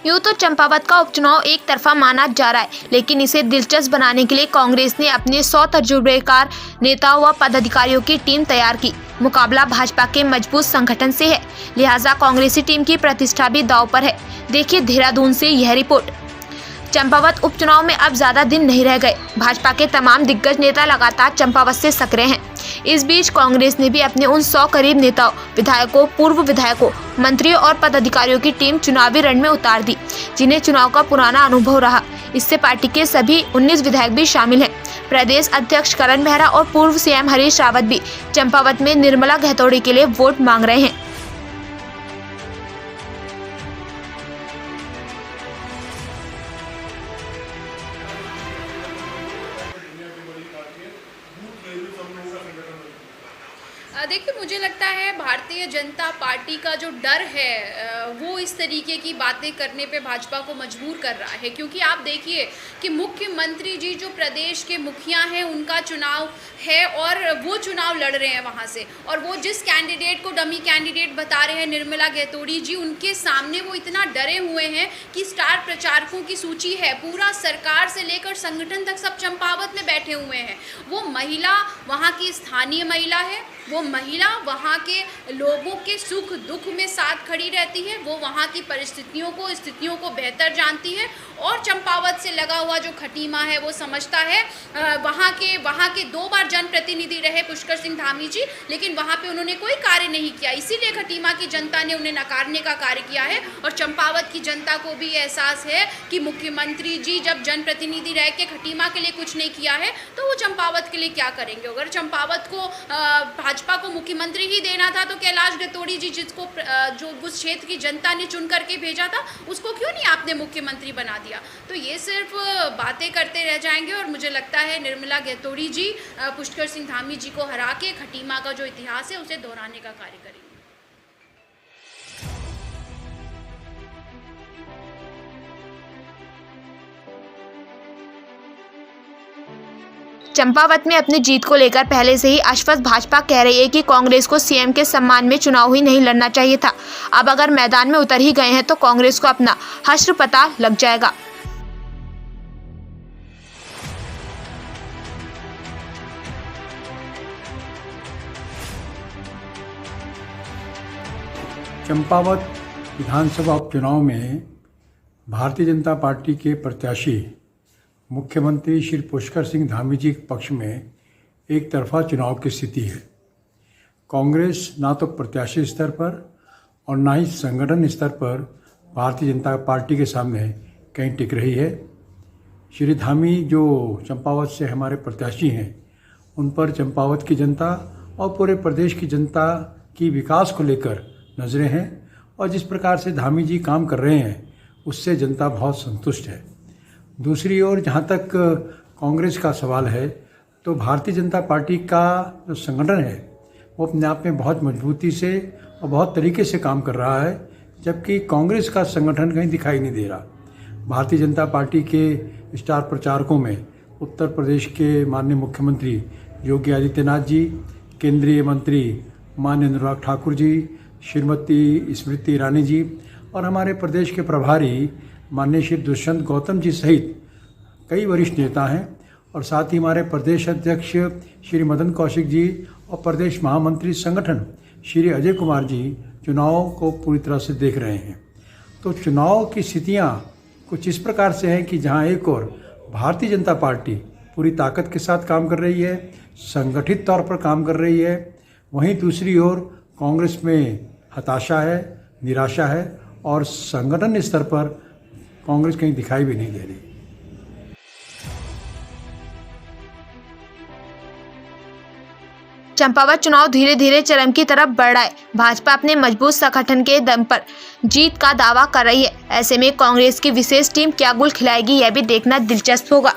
यूँ तो चंपावत का उपचुनाव एक तरफा माना जा रहा है, लेकिन इसे दिलचस्प बनाने के लिए कांग्रेस ने अपने 100 तजुर्बेकार नेताओं व पदाधिकारियों की टीम तैयार की। मुकाबला भाजपा के मजबूत संगठन से है, लिहाजा कांग्रेसी टीम की प्रतिष्ठा भी दांव पर है। देखिए देहरादून से यह रिपोर्ट। चंपावत उपचुनाव में अब ज्यादा दिन नहीं रह गए। भाजपा के तमाम दिग्गज नेता लगातार चंपावत से सक्रिय हैं। इस बीच कांग्रेस ने भी अपने उन 100 करीब नेताओं, विधायकों, पूर्व विधायकों, मंत्रियों और पदाधिकारियों की टीम चुनावी रण में उतार दी, जिन्हें चुनाव का पुराना अनुभव रहा। इससे पार्टी के सभी 19 विधायक भी शामिल हैं। प्रदेश अध्यक्ष करण मेहरा और पूर्व सीएम हरीश रावत भी चंपावत में निर्मला गहतोड़ी के लिए वोट मांग रहे हैं। देखिए, मुझे लगता है भारतीय जनता पार्टी का जो डर है वो इस तरीके की बातें करने पे भाजपा को मजबूर कर रहा है, क्योंकि आप देखिए कि मुख्यमंत्री जी जो प्रदेश के मुखिया हैं उनका चुनाव है और वो चुनाव लड़ रहे हैं वहाँ से, और वो जिस कैंडिडेट को डमी कैंडिडेट बता रहे हैं निर्मला गहतोड़ी जी, उनके सामने वो इतना डरे हुए हैं कि स्टार प्रचारकों की सूची है, पूरा सरकार से लेकर संगठन तक सब चंपावत में बैठे हुए हैं। वो महिला वहाँ की स्थानीय महिला है, वो महिला वहाँ के लोगों के सुख दुख में साथ खड़ी रहती है, वो वहाँ की स्थितियों को बेहतर जानती है, और चंपावत से लगा हुआ जो खटीमा है वो समझता है। वहाँ के 2 बार जनप्रतिनिधि रहे पुष्कर सिंह धामी जी, लेकिन वहाँ पे उन्होंने कोई कार्य नहीं किया, इसीलिए खटीमा की जनता ने उन्हें नकारने का कार्य किया है। और चंपावत की जनता को भी एहसास है कि मुख्यमंत्री जी जब जनप्रतिनिधि रह के खटीमा के लिए कुछ नहीं किया है तो वो चंपावत के लिए क्या करेंगे। अगर चंपावत को भाजपा को मुख्यमंत्री ही देना था तो कैलाश गहतोड़ी जी, जिसको जो उस क्षेत्र की जनता ने चुन करके भेजा था, उसको क्यों नहीं आपने मुख्यमंत्री बना दिया। तो ये सिर्फ बातें करते रह जाएंगे, और मुझे लगता है निर्मला गहतोड़ी जी पुष्कर सिंह धामी जी को हरा के खटीमा का जो इतिहास है उसे दोहराने का कार्य करेंगे। चंपावत में अपनी जीत को लेकर पहले से ही आश्वस्त भाजपा कह रही है कि कांग्रेस को सीएम के सम्मान में चुनाव ही नहीं लड़ना चाहिए था। अब अगर मैदान में उतर ही गए हैं तो कांग्रेस को अपना हश्र पता लग जाएगा। चंपावत विधानसभा उपचुनाव में भारतीय जनता पार्टी के प्रत्याशी मुख्यमंत्री श्री पुष्कर सिंह धामी जी के पक्ष में एक तरफा चुनाव की स्थिति है। कांग्रेस ना तो प्रत्याशी स्तर पर और ना ही संगठन स्तर पर भारतीय जनता पार्टी के सामने कहीं टिक रही है। श्री धामी जो चंपावत से हमारे प्रत्याशी हैं, उन पर चंपावत की जनता और पूरे प्रदेश की जनता की विकास को लेकर नज़रें हैं, और जिस प्रकार से धामी जी काम कर रहे हैं उससे जनता बहुत संतुष्ट है। दूसरी ओर जहाँ तक कांग्रेस का सवाल है, तो भारतीय जनता पार्टी का जो संगठन है वो अपने आप में बहुत मजबूती से और बहुत तरीके से काम कर रहा है, जबकि कांग्रेस का संगठन कहीं दिखाई नहीं दे रहा। भारतीय जनता पार्टी के स्टार प्रचारकों में उत्तर प्रदेश के माननीय मुख्यमंत्री योगी आदित्यनाथ जी, केंद्रीय मंत्री माननीय अनुराग ठाकुर जी, श्रीमती स्मृति ईरानी जी, और हमारे प्रदेश के प्रभारी माननीय श्री दुष्यंत गौतम जी सहित कई वरिष्ठ नेता हैं, और साथ ही हमारे प्रदेश अध्यक्ष श्री मदन कौशिक जी और प्रदेश महामंत्री संगठन श्री अजय कुमार जी चुनाव को पूरी तरह से देख रहे हैं। तो चुनाव की स्थितियां कुछ इस प्रकार से हैं कि जहां एक और भारतीय जनता पार्टी पूरी ताकत के साथ काम कर रही है, संगठित तौर पर काम कर रही है, वहीं दूसरी ओर कांग्रेस में हताशा है, निराशा है, और संगठन स्तर पर कांग्रेस कहीं दिखाई भी नहीं दे रही। चंपावत चुनाव धीरे धीरे चरम की तरफ बढ़ रहा है। भाजपा अपने मजबूत संगठन के दम पर जीत का दावा कर रही है। ऐसे में कांग्रेस की विशेष टीम क्या गुल खिलाएगी, यह भी देखना दिलचस्प होगा।